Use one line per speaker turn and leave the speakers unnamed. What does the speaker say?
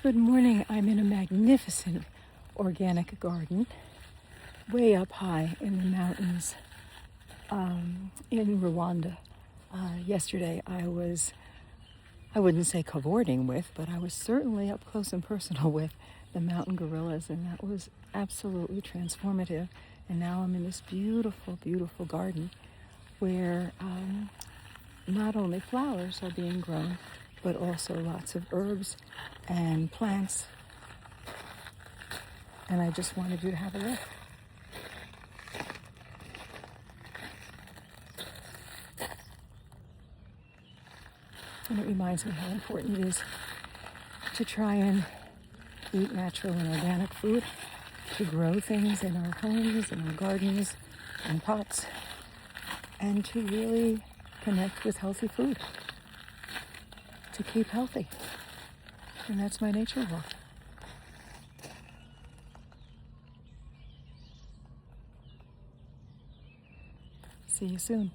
Good morning. I'm in a magnificent organic garden way up high in the mountains in Rwanda. Yesterday I wouldn't say cavorting with, but I was certainly up close and personal with the mountain gorillas, and that was absolutely transformative. And now I'm in this beautiful, beautiful garden where not only flowers are being grown, but also lots of herbs and plants. And I just wanted you to have a look. And it reminds me how important it is to try and eat natural and organic food, to grow things in our homes, in our gardens, and pots, and to really connect with healthy food, to keep healthy. And that's my nature walk. See you soon.